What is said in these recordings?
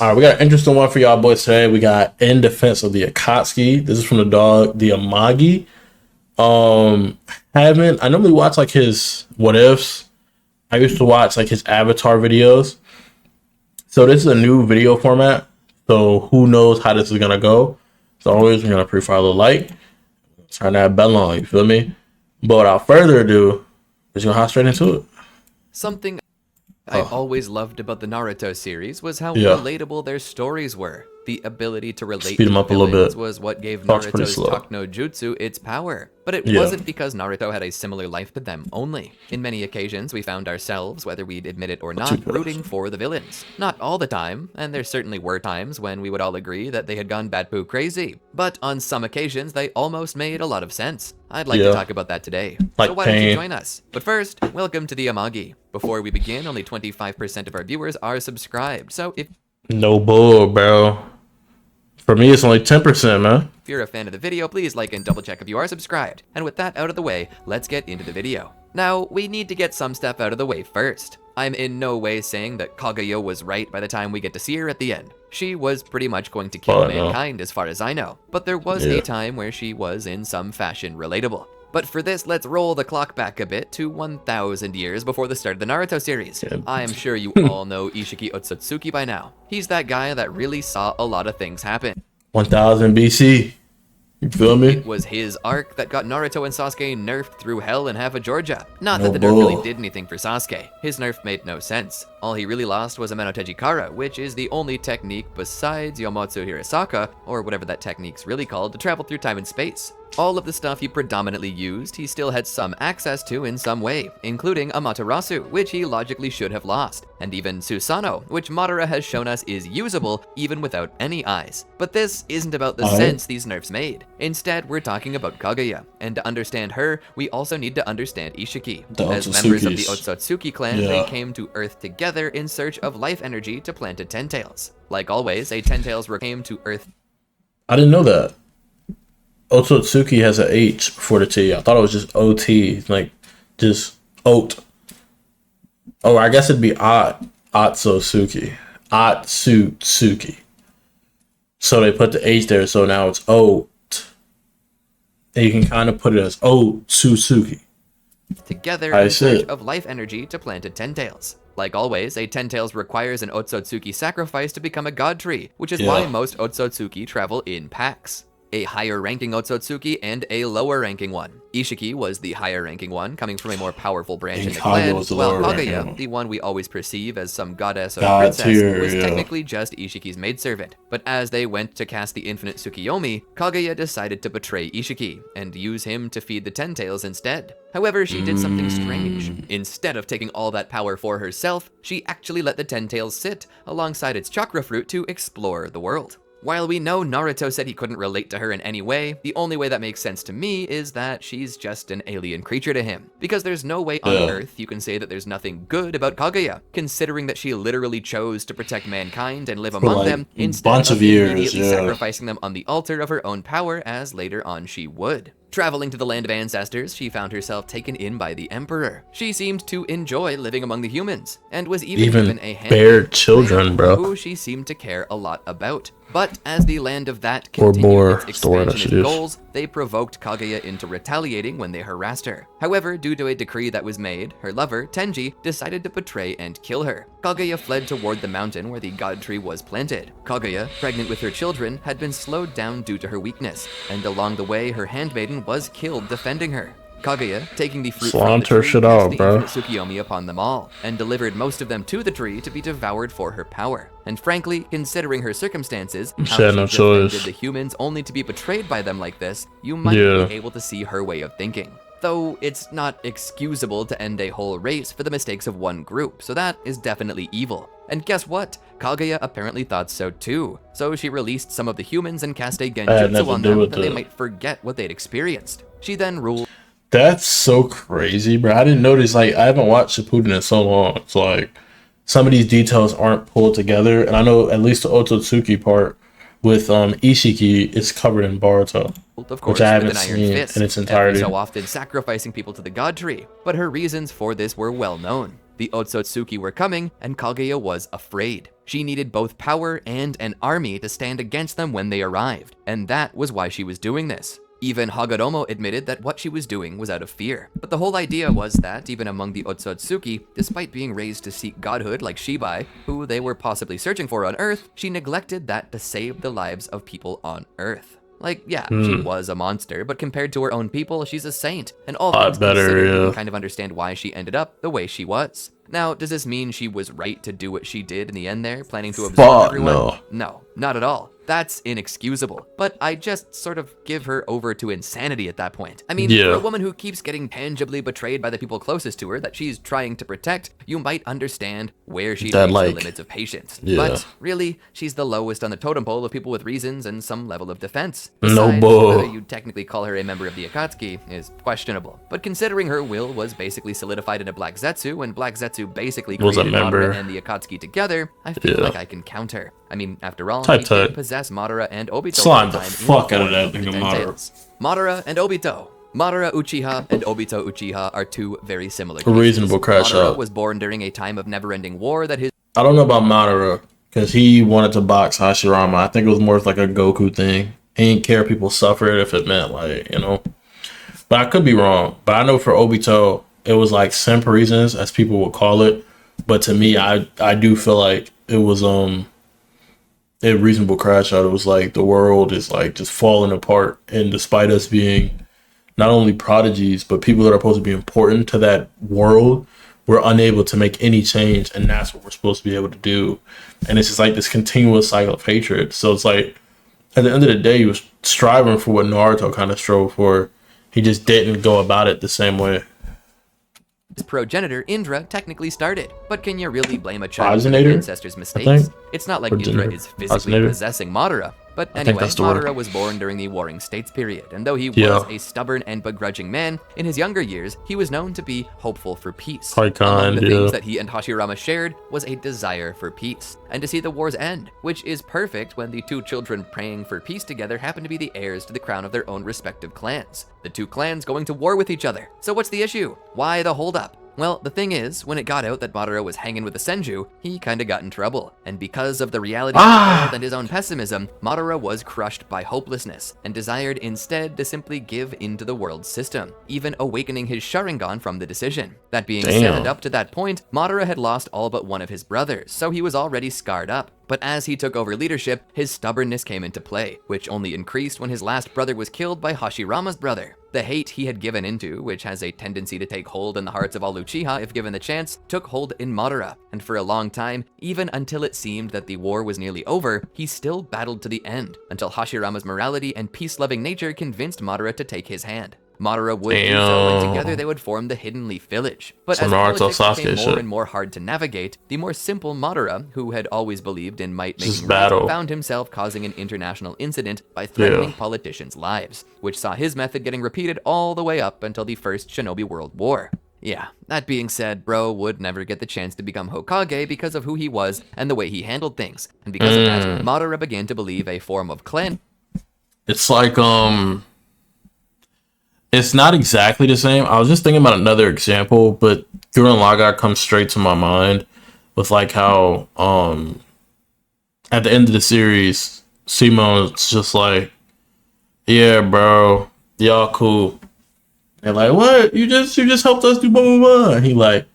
All right, we got an interesting one for y'all boys today. We got In Defense of the Akatsuki. This is from the dog, the Amagi. Um, haven't I normally watch like his what ifs. I used to watch like his Avatar videos. So this is a new video format. So who knows how this is gonna go? So always we're gonna pre-file a like, turn that bell on. You feel me? But without further ado, let's go hop straight into it. Something I always loved about the Naruto series was how Yeah. relatable their stories were. The ability to relate Speed 'em to up a little villains bit. was what gave Talks pretty Naruto's slow. Tak no Jutsu its power. But it Yeah. wasn't because Naruto had a similar life to them only. In many occasions, we found ourselves, whether we'd admit it or not, Too fast. rooting for the villains. Not all the time, and there certainly were times when we would all agree that they had gone bat poo crazy. But on some occasions, they almost made a lot of sense. I'd like Yeah. to talk about that today. Like So why don't you pain. join us? But first, welcome to the Amagi. Before we begin, only 25% of our viewers are subscribed. So if No bull, bro. For me, it's only 10%, man. you're a fan of the video, please like and double check if you are subscribed. And with that out of the way, let's get into the video. Now, we need to get some stuff out of the way first. I'm in no way saying that Kaguya was right by the time we get to see her at the end. She was pretty much going to kill Oh, no. mankind as far as I know. But there was Yeah. a time where she was in some fashion relatable. But for this, let's roll the clock back a bit to 1,000 years before the start of the Naruto series. Yeah. I am sure you all know Ishiki Otsutsuki by now. He's that guy that really saw a lot of things happen. 1000 BC. You feel me? It was his arc that got Naruto and Sasuke nerfed through hell in half of Georgia. Not No that the nerf really bull. did anything for Sasuke. His nerf made no sense. All he really lost was a Menoteji Kara, which is the only technique besides Yomotsu Hirasaka, or whatever that technique's really called, to travel through time and space. All of the stuff he predominantly used, he still had some access to in some way, including Amaterasu, which he logically should have lost, and even Susanoo, which Madara has shown us is usable even without any eyes. But this isn't about the Alright. sense these nerfs made. Instead, we're talking about Kaguya, and to understand her, we also need to understand Ishiki. The As members of the Otsutsukis. Otsutsuki clan, Yeah. they came to Earth together in search of life energy to plant a Ten Tails. Like always, a Ten Tails came to Earth I didn't know that. Otsutsuki has an H before the T. I thought it was just OT, like just oat. Oh, I guess it'd be Otsutsuki. Otsutsuki. So they put the H there, so now it's oat. And you can kind of put it as Otsutsuki. together I in search see. of life energy to plant a Ten Tails. Like always, a Ten Tails requires an Otsutsuki sacrifice to become a god tree, which is why Yeah. most Otsutsuki travel in packs. A higher ranking Otsutsuki and a lower ranking one. Ishiki was the higher ranking one, coming from a more powerful branch And in the Kaguya clan, was the while lower ranking Kaguya, one. the one we always perceive as some goddess or God princess, tier, was yeah. technically just Ishiki's maidservant. But as they went to cast the infinite Tsukiyomi, Kaguya decided to betray Ishiki, and use him to feed the Ten Tails instead. However, she did something strange. Instead of taking all that power for herself, she actually let the Ten Tails sit alongside its chakra fruit to explore the world. While we know Naruto said he couldn't relate to her in any way, the only way that makes sense to me is that she's just an alien creature to him. Because there's no way on Yeah. Earth you can say that there's nothing good about Kaguya, considering that she literally chose to protect mankind and live among like, them a instead bunch of of years, immediately yeah. sacrificing them on the altar of her own power as later on she would. Traveling to the land of ancestors, she found herself taken in by the Emperor. She seemed to enjoy living among the humans, and was even given a hand bared children, bro. who she seemed to care a lot about. But as the land of that Or continued more, its the word I expansion should and use. goals, they provoked Kaguya into retaliating when they harassed her. However, due to a decree that was made, her lover, Tenji, decided to betray and kill her. Kaguya fled toward the mountain where the god tree was planted. Kaguya, pregnant with her children, had been slowed down due to her weakness, and along the way her handmaiden was killed defending her. Kaguya, taking the fruit from the Slaughter tree, shit cast out, the bro. infinite Tsukiyomi upon them all, and delivered most of them to the tree to be devoured for her power. And frankly, considering her circumstances, She how had she no defended choice. the humans only to be betrayed by them like this, you might Yeah. be able to see her way of thinking. Though it's not excusable to end a whole race for the mistakes of one group, so that is definitely evil. And guess what? Kaguya apparently thought so too. So she released some of the humans and cast a had genjutsu nothing on to do them with that they it. might forget what they'd experienced. She then ruled That's so crazy, bro. I didn't notice. Like, I haven't watched Shippuden in so long. It's like some of these details aren't pulled together, and I know at least the Otsutsuki part with Ishiki is covered in Boruto, of course, which I with haven't an iron seen fist, in its every entirety. so often sacrificing people to the god tree. But her reasons for this were well known. The Otsutsuki were coming, and Kaguya was afraid. She needed both power and an army to stand against them when they arrived, and that was why she was doing this. Even Hagoromo admitted that what she was doing was out of fear. But the whole idea was that, even among the Otsutsuki, despite being raised to seek godhood like Shibai, who they were possibly searching for on Earth, she neglected that to save the lives of people on Earth. Like, yeah, she was a monster, but compared to her own people, she's a saint, and all things considered, you can kind of understand why she ended up the way she was. Now, does this mean she was right to do what she did in the end there, planning to absorb everyone? No, not at all. That's inexcusable. But I just sort of give her over to insanity at that point. I mean, for a woman who keeps getting tangibly betrayed by the people closest to her that she's trying to protect, you might understand where she'd reach the limits of patience. But really, she's the lowest on the totem pole of people with reasons and some level of defense. Besides, whether you technically call her a member of the Akatsuki is questionable. But considering her will was basically solidified in a Black Zetsu, and Black Zetsu basically created Madara and the Akatsuki together, I feel like I can count her. I mean, after all, she did possess Madara and Obito. Slime the fuck out of that nigga Madara. Madara and Obito. Madara Uchiha and Obito Uchiha are two very similar cases. A reasonable crash Madara out. was born during a time of never-ending war that his... I don't know about Madara, because he wanted to box Hashirama. I think it was more of like a Goku thing. He didn't care if people suffered if it meant, like, you know. But I could be wrong. But I know for Obito, it was like simp reasons, as people would call it. But to me, I do feel like it was a reasonable crash out. It was like the world is like just falling apart, and despite us being not only prodigies but people that are supposed to be important to that world, we're unable to make any change, and that's what we're supposed to be able to do. And it's just like this continuous cycle of hatred. So it's like at the end of the day, he was striving for what Naruto kind of strove for. He just didn't go about it the same way. His progenitor, Indra, technically started. But can you really blame a child for their ancestors' mistakes? It's not like Indra is physically possessing Madara. But anyway, Madara was born during the Warring States period, and though he was a stubborn and begrudging man, in his younger years, he was known to be hopeful for peace. Among the things that he and Hashirama shared was a desire for peace, and to see the wars end, which is perfect when the two children praying for peace together happen to be the heirs to the crown of their own respective clans. The two clans going to war with each other. So what's the issue? Why the holdup? Well, the thing is, when it got out that Madara was hanging with the Senju, he kinda got in trouble. And because of the reality of the world and his own pessimism, Madara was crushed by hopelessness, and desired instead to simply give into the world's system, even awakening his Sharingan from the decision. That being said, up to that point, Madara had lost all but one of his brothers, so he was already scarred up. But as he took over leadership, his stubbornness came into play, which only increased when his last brother was killed by Hashirama's brother. The hate he had given into, which has a tendency to take hold in the hearts of all Uchiha if given the chance, took hold in Madara, and for a long time, even until it seemed that the war was nearly over, he still battled to the end, until Hashirama's morality and peace-loving nature convinced Madara to take his hand. Madara would do so, and together they would form the Hidden Leaf Village. But as politics became more and more hard to navigate, the more simple Madara, who had always believed in might making right, found himself causing an international incident by threatening politicians' lives, which saw his method getting repeated all the way up until the First Shinobi World War. Yeah, that being said, bro would never get the chance to become Hokage because of who he was and the way he handled things. And because of that, Madara began to believe a form of clan. It's like, it's not exactly the same. I was just thinking about another example, but Gurren Lagann comes straight to my mind with like how at the end of the series, Simon's just like, yeah, bro, y'all cool. They're like, what? You just helped us do blah blah blah. And he like,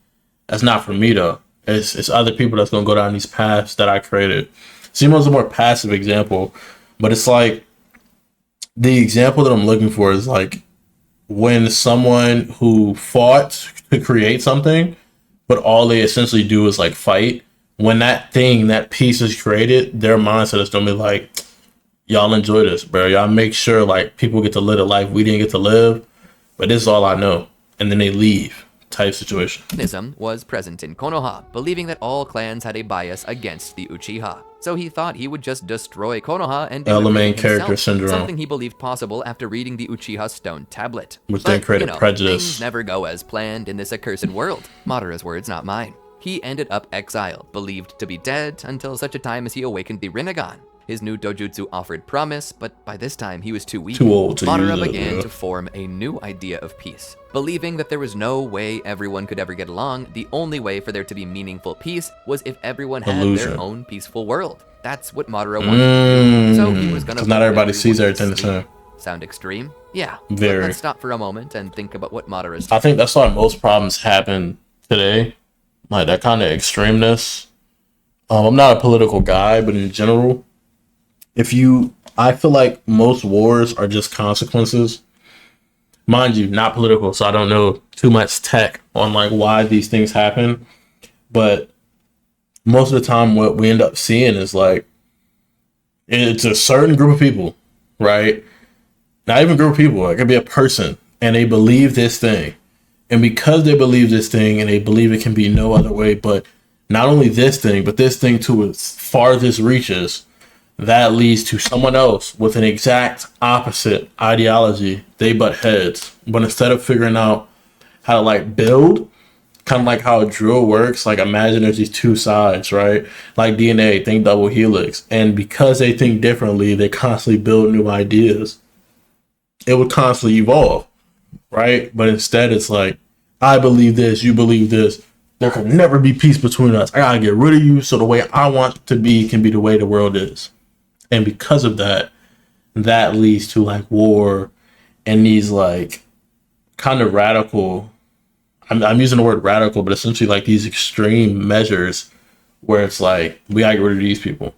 that's not for me though. It's other people that's gonna go down these paths that I created. Simon's a more passive example, but it's like the example that I'm looking for is like when someone who fought to create something, but all they essentially do is like fight. When that piece is created, their mindset is gonna be like, y'all enjoy this, bro. Y'all make sure like people get to live a life we didn't get to live, but this is all I know. And then they leave type situation. Ism was present in Konoha, believing that all clans had a bias against the Uchiha. So he thought he would just destroy Konoha and do the main character himself, syndrome. something he believed possible after reading the Uchiha Stone Tablet. Which then created prejudice. Things never go as planned in this accursed world. Madara's words, not mine. He ended up exiled, believed to be dead, until such a time as he awakened the Rinnegan. His new dojutsu offered promise, but by this time he was too weak. Too old to Madara use it, began yeah. to form a new idea of peace. Believing that there was no way everyone could ever get along, the only way for there to be meaningful peace was if everyone had Illusion. their own peaceful world. That's what Madara wanted to do. So he was gonna. Because not everybody sees everyone to everything the sleep. same. Sound extreme? Yeah. Very. But let's stop for a moment and think about what Madara's. I think that's why most problems happen today. Like that kind of extremeness. I'm not a political guy, but in general, I feel like most wars are just consequences. Mind you, not political, so I don't know too much tech on like why these things happen. But most of the time, what we end up seeing is like it's a certain group of people, right? Not even a group of people. It could be a person, and they believe this thing, and because they believe this thing, and they believe it can be no other way, but not only this thing, but this thing to its farthest reaches, that leads to someone else with an exact opposite ideology. They butt heads. But instead of figuring out how to like build, kind of like how a drill works, like imagine there's these two sides, right? Like DNA, think double helix. And because they think differently, they constantly build new ideas. It would constantly evolve, right? But instead it's like, I believe this, you believe this. There could never be peace between us. I gotta get rid of you so the way I want it to be can be the way the world is. And because of that, that leads to like war and these like kind of radical, I'm using the word radical, but essentially like these extreme measures where it's like, we gotta get rid of these people.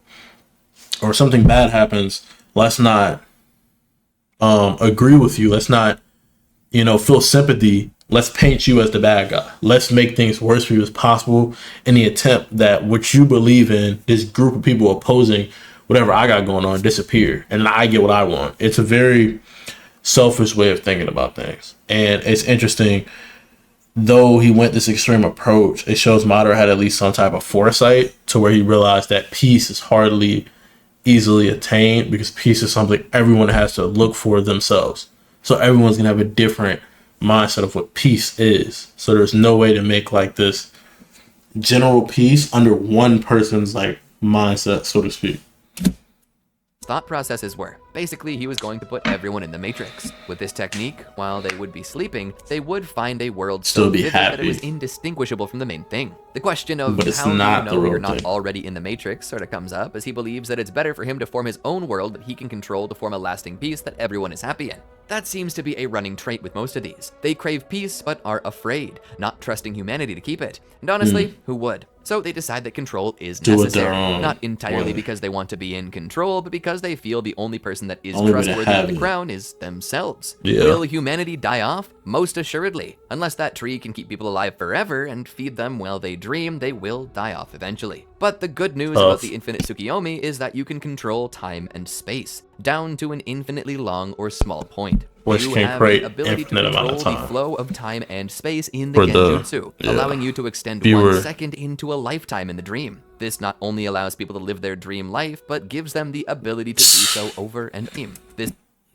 Or something bad happens, let's not agree with you. Let's not, feel sympathy. Let's paint you as the bad guy. Let's make things worse for you as possible in the attempt that what you believe in, this group of people opposing whatever I got going on, disappear. And I get what I want. It's a very selfish way of thinking about things. And it's interesting, though he went this extreme approach, it shows Madara had at least some type of foresight to where he realized that peace is hardly easily attained because peace is something everyone has to look for themselves. So everyone's going to have a different mindset of what peace is. So there's no way to make like this general peace under one person's like mindset, so to speak. Thought processes were. Basically, he was going to put everyone in the Matrix. With this technique, while they would be sleeping, they would find a world Still so be vivid that happy. it was indistinguishable from the main thing. The question of But it's how not do the you know real you're not thing. already in the Matrix sort of comes up, as he believes that it's better for him to form his own world that he can control to form a lasting peace that everyone is happy in. That seems to be a running trait with most of these. They crave peace, but are afraid, not trusting humanity to keep it. And honestly, who would? So they decide that control is Do it their necessary. own Not entirely way. because they want to be in control, but because they feel the only person that is Only way to trustworthy have of the it. crown is themselves. Yeah. Will humanity die off? Most assuredly. Unless that tree can keep people alive forever and feed them while they dream, they will die off eventually. But the good news about the infinite Tsukiyomi is that you can control time and space, down to an infinitely long or small point. Which You can have create the ability to infinite amount of control the time. flow of time and space in the For the- Genjutsu, yeah. allowing you to extend Viewer. 1 second into a lifetime in the dream. This not only allows people to live their dream life, but gives them the ability to do so over and over.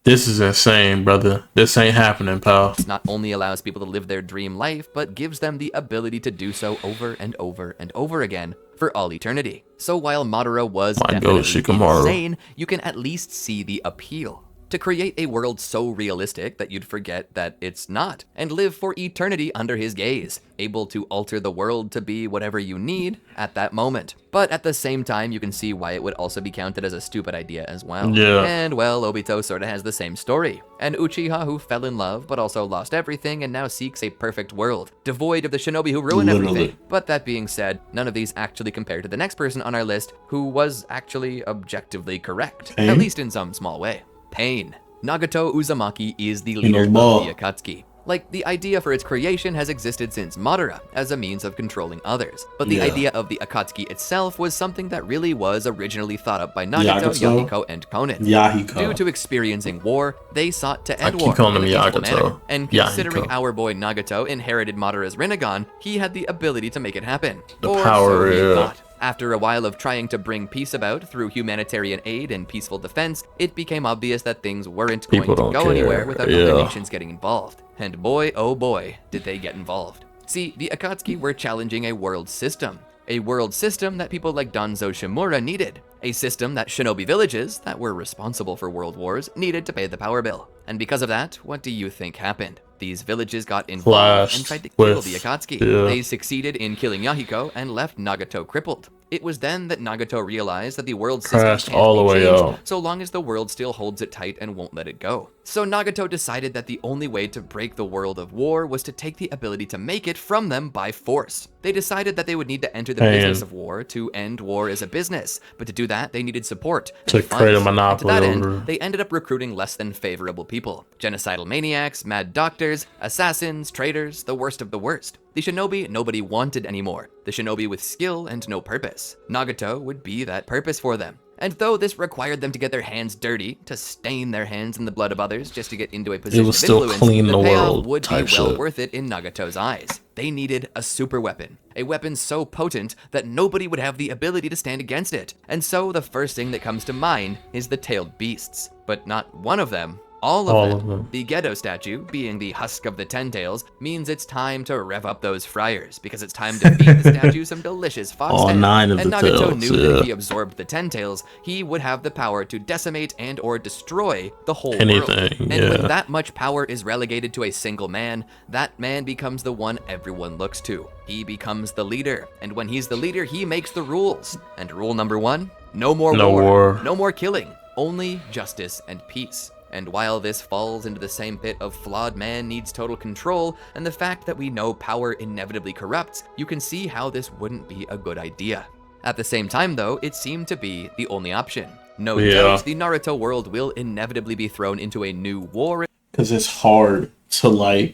This is insane, brother. This ain't happening, pal. This not only allows people to live their dream life, but gives them the ability to do so over and over and over again for all eternity. So while Madara was My definitely God, Shikamaru. insane, you can at least see the appeal. To create a world so realistic that you'd forget that it's not, and live for eternity under his gaze, able to alter the world to be whatever you need at that moment. But at the same time, you can see why it would also be counted as a stupid idea as well. Yeah. And well, Obito sorta has the same story. An Uchiha who fell in love, but also lost everything and now seeks a perfect world, devoid of the shinobi who ruin Literally. everything. But that being said, none of these actually compare to the next person on our list who was actually objectively correct, Pain? at least in some small way. Pain. Nagato Uzumaki is the leader knows of law. the Akatsuki. Like, the idea for its creation has existed since Madara, as a means of controlling others. But the Yeah. idea of the Akatsuki itself was something that really was originally thought up by Nagato, Yagato? Yahiko, and Konin. Yahiko. Due to experiencing war, they sought to I end keep war calling in a him peaceful Yagato. manner. And considering Yahiko. our boy Nagato inherited Madara's Rinnegan, he had the ability to make it happen. The Or power, so he yeah. thought. After a while of trying to bring peace about through humanitarian aid and peaceful defense, it became obvious that things weren't People going to don't go care, anywhere without yeah. other nations getting involved. And boy, oh boy, did they get involved. See, the Akatsuki were challenging a world system. a world system that people like Danzo Shimura needed, a system that shinobi villages that were responsible for world wars needed to pay the power bill. And because of that, what do you think happened? These villages got involved and tried to kill the Akatsuki. They succeeded in killing Yahiko and left Nagato crippled. It was then that Nagato realized that the world system can't all the be way changed out. so long as the world still holds it tight and won't let it go. So Nagato decided that the only way to break the world of war was to take the ability to make it from them by force. They decided that they would need to enter the business of war to end war as a business, but to do that they needed support to create a monopoly. And to that end, they ended up recruiting less than favorable people. Genocidal maniacs, mad doctors, assassins, traitors, the worst of the worst. The shinobi nobody wanted anymore. The shinobi with skill and no purpose. Nagato would be that purpose for them. And though this required them to get their hands dirty, to stain their hands in the blood of others just to get into a position of influence, the payoff would be well worth it in Nagato's eyes. They needed a super weapon. A weapon so potent that nobody would have the ability to stand against it. And so the first thing that comes to mind is the tailed beasts. But not one of them. All of them. The Gedo statue, being the husk of the Ten Tails, means it's time to rev up those fryers, because it's time to feed the statue some delicious foxtail. All 9 of and the Nagato tails, knew that if he absorbed the Ten Tails, he would have the power to decimate and or destroy the whole world. And when that much power is relegated to a single man, that man becomes the one everyone looks to. He becomes the leader, and when he's the leader, he makes the rules. And rule number 1, no more war. No more killing, only justice and peace. And while this falls into the same pit of flawed man needs total control and the fact that we know power inevitably corrupts, you can see how this wouldn't be a good idea. At the same time though, it seemed to be the only option. No doubt the Naruto world will inevitably be thrown into a new war. Because it's hard to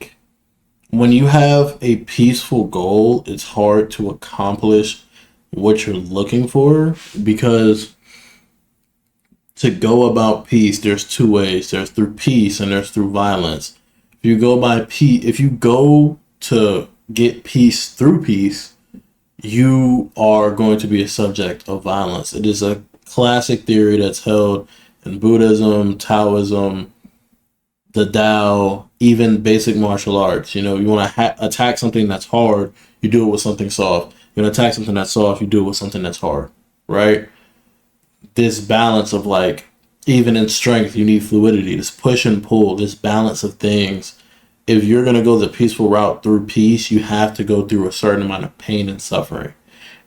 when you have a peaceful goal, it's hard to accomplish what you're looking for, because to go about peace, there's 2 ways. There's through peace and there's through violence. If you go to get peace through peace, you are going to be a subject of violence. It is a classic theory that's held in Buddhism, Taoism, the Tao, even basic martial arts. You want to attack something that's hard, you do it with something soft. You want to attack something that's soft, you do it with something that's hard, right? This balance of even in strength, you need fluidity, this push and pull, this balance of things. If you're going to go the peaceful route through peace, you have to go through a certain amount of pain and suffering.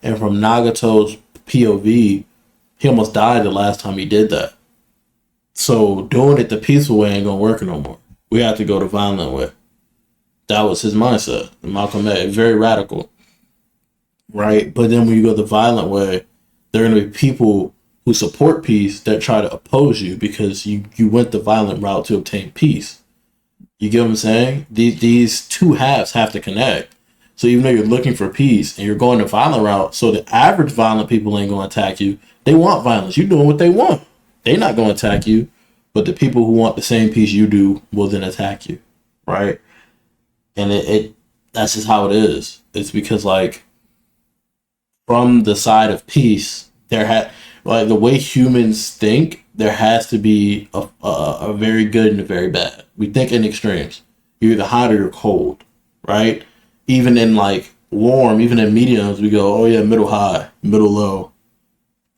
And from Nagato's POV, he almost died the last time he did that. So doing it the peaceful way ain't going to work no more. We have to go the violent way. That was his mindset. Malcolm X, very radical. Right? But then when you go the violent way, there are going to be people who support peace that try to oppose you because you went the violent route to obtain peace. You get what I'm saying? These 2 halves have to connect. So even though you're looking for peace and you're going the violent route, so the average violent people ain't going to attack you. They want violence. You're doing what they want. They're not going to attack you. But the people who want the same peace you do will then attack you. Right? And that's just how it is. It's because from the side of peace, the way humans think, there has to be a very good and a very bad. We think in extremes. You're either hot or you're cold, right? Even in warm, even in mediums, we go, oh yeah, middle high, middle low.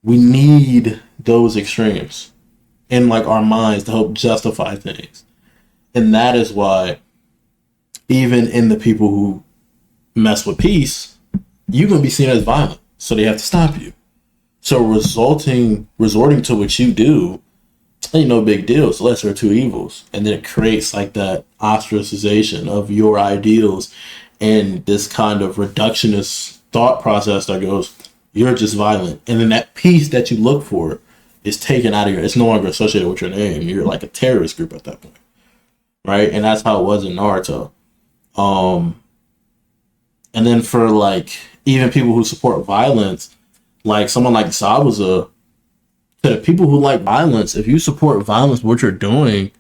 We need those extremes in our minds to help justify things. And that is why even in the people who mess with peace, you're going to be seen as violent. So they have to stop you. So resorting to what you do ain't no big deal. It's lesser of 2 evils. And then it creates that ostracization of your ideals and this kind of reductionist thought process that goes, you're just violent. And then that peace that you look for is taken out of it's no longer associated with your name. You're like a terrorist group at that point. Right? And that's how it was in Naruto. And then for even people who support violence, someone like Zabuza, to the people who like violence, if you support violence, what you're doing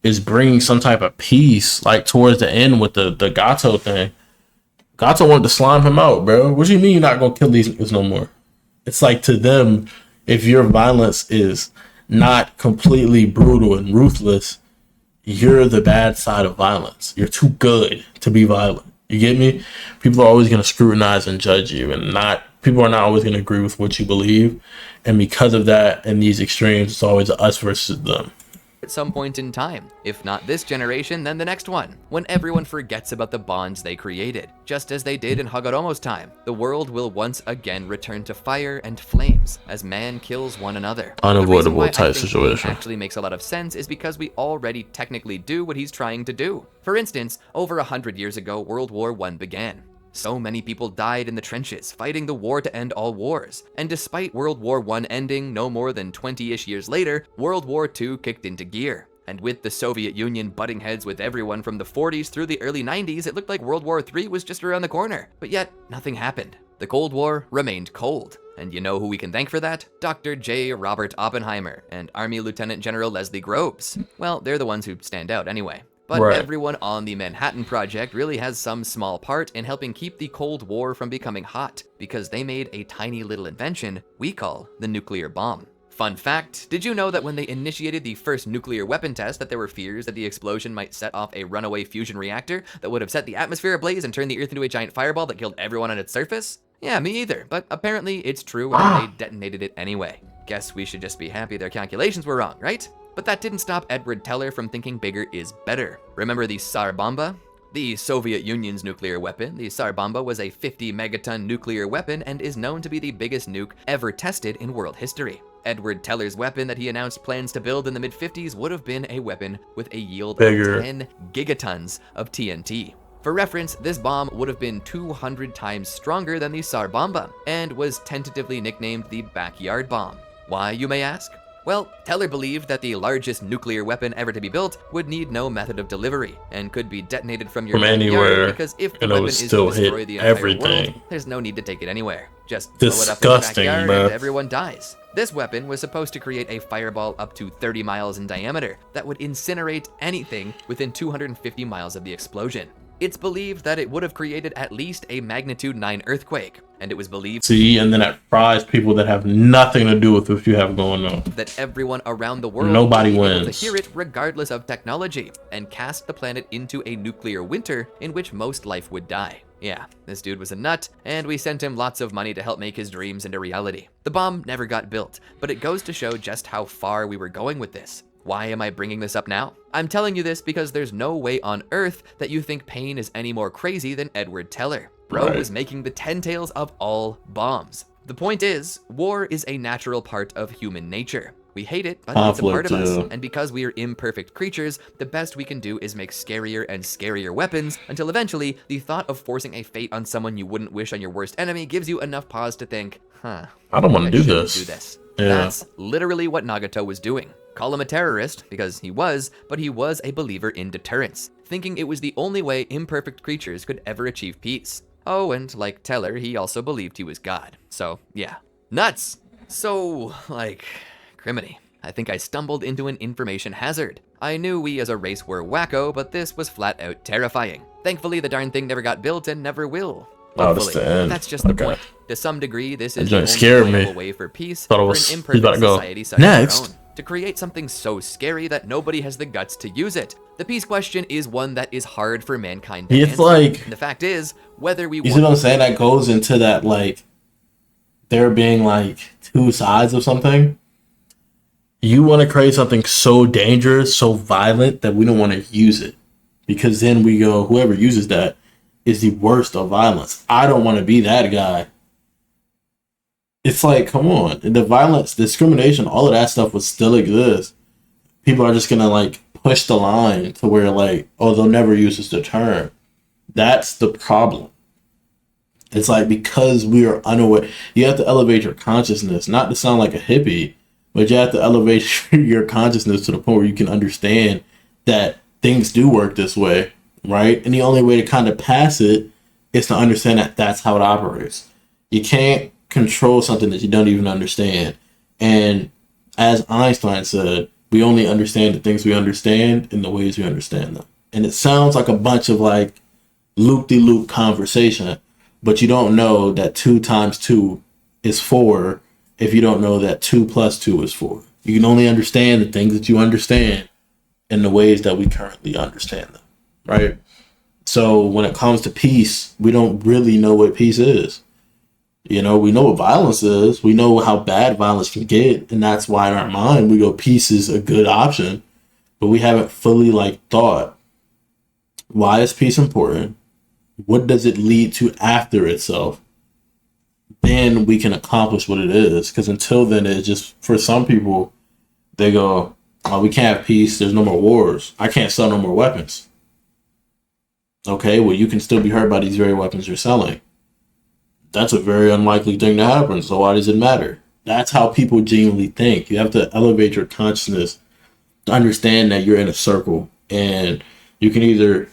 is bringing some type of peace, towards the end with the Gato thing. Gato wanted to slime him out, bro. What do you mean you're not going to kill these niggas no more? It's to them, if your violence is not completely brutal and ruthless, you're the bad side of violence. You're too good to be violent. You get me? People are always going to scrutinize and judge you and not people are not always going to agree with what you believe, and because of that, in these extremes, it's always us versus them. At some point in time. If not this generation, then the next one, when everyone forgets about the bonds they created. Just as they did in Hagoromo's time, the world will once again return to fire and flames as man kills one another. Unavoidable type I think situation. actually makes a lot of sense is because we already technically do what he's trying to do. For instance, over 100 years ago, World War I began. So many people died in the trenches, fighting the war to end all wars. And despite World War I ending no more than 20-ish years later, World War II kicked into gear. And with the Soviet Union butting heads with everyone from the 40s through the early 90s, it looked like World War III was just around the corner. But yet, nothing happened. The Cold War remained cold. And you know who we can thank for that? Dr. J. Robert Oppenheimer and Army Lieutenant General Leslie Groves. Well, they're the ones who stand out anyway. But everyone on the Manhattan Project really has some small part in helping keep the Cold War from becoming hot, because they made a tiny little invention we call the nuclear bomb. Fun fact, did you know that when they initiated the first nuclear weapon test that there were fears that the explosion might set off a runaway fusion reactor that would have set the atmosphere ablaze and turned the Earth into a giant fireball that killed everyone on its surface? Yeah, me either, but apparently it's true and they detonated it anyway. Guess we should just be happy their calculations were wrong, right? But that didn't stop Edward Teller from thinking bigger is better. Remember the Tsar Bomba? The Soviet Union's nuclear weapon, the Tsar Bomba was a 50 megaton nuclear weapon and is known to be the biggest nuke ever tested in world history. Edward Teller's weapon that he announced plans to build in the mid-50s would have been a weapon with a yield of 10 gigatons of TNT. For reference, this bomb would have been 200 times stronger than the Tsar Bomba, and was tentatively nicknamed the Backyard Bomb. Why, you may ask? Well, Teller believed that the largest nuclear weapon ever to be built would need no method of delivery, and could be detonated from your anywhere, because if the weapon is to destroy the entire world, there's no need to take it anywhere. Just blow it up in the backyard and everyone dies. This weapon was supposed to create a fireball up to 30 miles in diameter that would incinerate anything within 250 miles of the explosion. It's believed that it would have created at least a magnitude 9 earthquake, and it was believed and then it fries people that have nothing to do with what you have going on. That everyone around the world Nobody would be able wins. to hear it regardless of technology, and cast the planet into a nuclear winter in which most life would die. Yeah, this dude was a nut, and we sent him lots of money to help make his dreams into reality. The bomb never got built, but it goes to show just how far we were going with this. Why am I bringing this up now? I'm telling you this because there's no way on earth that you think Payne is any more crazy than Edward Teller. Bro was making the 10 tails of all bombs. The point is, war is a natural part of human nature. We hate it, but it's a part of us. And because we are imperfect creatures, the best we can do is make scarier and scarier weapons until eventually the thought of forcing a fate on someone you wouldn't wish on your worst enemy gives you enough pause to think, I don't want to do this. Yeah. That's literally what Nagato was doing. Call him a terrorist, because he was, but he was a believer in deterrence, thinking it was the only way imperfect creatures could ever achieve peace. Oh, and like Teller, he also believed he was God. So, yeah. Nuts! So, criminy. I think I stumbled into an information hazard. I knew we as a race were wacko, but this was flat out terrifying. Thankfully, the darn thing never got built and never will. That's the end. That's just the point. To some degree, this is the only way for peace for an imperfect society such as our own. To create something so scary that nobody has the guts to use it. The peace question is one that is hard for mankind to answer. And the fact is, whether we you see what I'm saying? That goes into that, there being, two sides of something. You want to create something so dangerous, so violent, that we don't want to use it. Because then we go, whoever uses that is the worst of violence. I don't want to be that guy. It's come on. The violence, discrimination, all of that stuff would still exist. People are just going to, push the line to where, they'll never use this term. That's the problem. It's because we are unaware. You have to elevate your consciousness, not to sound like a hippie, but you have to elevate your consciousness to the point where you can understand that things do work this way, right? And the only way to kind of pass it is to understand that that's how it operates. You can't control something that you don't even understand. And as Einstein said, we only understand the things we understand in the ways we understand them. And it sounds like a bunch of loop-de-loop conversation, but you don't know that 2 times 2 is 4 if you don't know that 2 plus 2 is 4. You can only understand the things that you understand in the ways that we currently understand them, right? So when it comes to peace, we don't really know what peace is. You know, we know what violence is. We know how bad violence can get, and that's why in our mind we go peace is a good option. But we haven't fully like thought, why is peace important? What does it lead to after itself? Then we can accomplish what it is. Because until then, it's just for some people, they go, oh, we can't have peace. There's no more wars. I can't sell no more weapons. Okay, well, you can still be hurt by these very weapons you're selling. That's a very unlikely thing to happen. So why does it matter? That's how people genuinely think. You have to elevate your consciousness to understand that you're in a circle, and you can either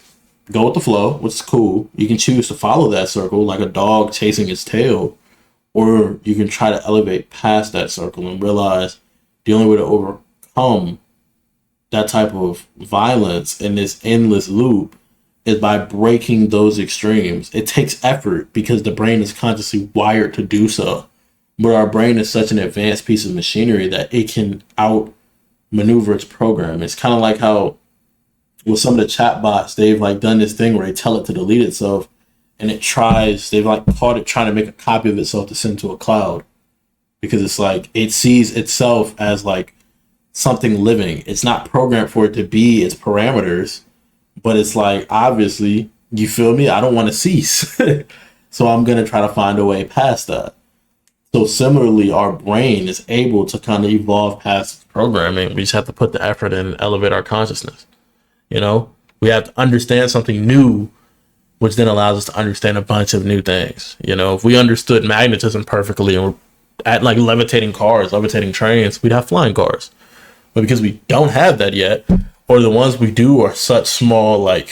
go with the flow, which is cool. You can choose to follow that circle like a dog chasing its tail, or you can try to elevate past that circle and realize the only way to overcome that type of violence in this endless loop is by breaking those extremes. It takes effort because the brain is consciously wired to do so. But our brain is such an advanced piece of machinery that it can outmaneuver its program. It's kind of like how with some of the chatbots, they've like done this thing where they tell it to delete itself, and they've like caught it trying to make a copy of itself to send to a cloud, because it's like it sees itself as like something living. It's not programmed for it to be its parameters, but it's like, obviously, you feel me? I don't want to cease. So I'm going to try to find a way past that. So similarly, our brain is able to kind of evolve past programming. We just have to put the effort in and elevate our consciousness. You know, we have to understand something new, which then allows us to understand a bunch of new things. You know, if we understood magnetism perfectly and we're at like levitating cars, levitating trains, we'd have flying cars. But because we don't have that yet, or the ones we do are such small, like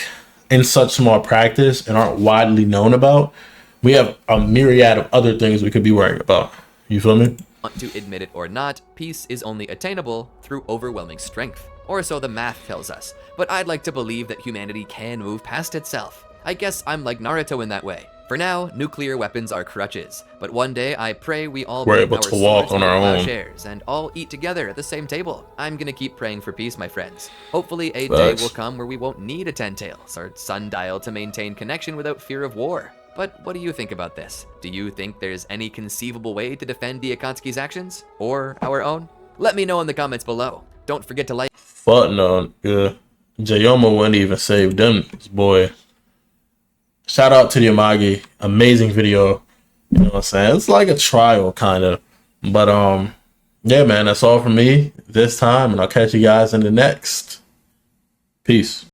in such small practice and aren't widely known about, we have a myriad of other things we could be worrying about. You feel me? Want to admit it or not, peace is only attainable through overwhelming strength. Or so the math tells us. But I'd like to believe that humanity can move past itself. I guess I'm like Naruto in that way. For now, nuclear weapons are crutches. But one day, I pray we all We're bring able our to walk swords on to our own. plowshares and all eat together at the same table. I'm gonna keep praying for peace, my friends. Hopefully a day will come where we won't need a 10-tails or sundial to maintain connection without fear of war. But what do you think about this? Do you think there's any conceivable way to defend the Akatsuki's actions? Or our own? Let me know in the comments below. Don't forget to like. Fuck no. Yeah. Jayoma wouldn't even save them, boy. Shout out to the Amagi. Amazing video. You know what I'm saying? It's like a trial, kind of. But, yeah, man, that's all from me this time. And I'll catch you guys in the next. Peace.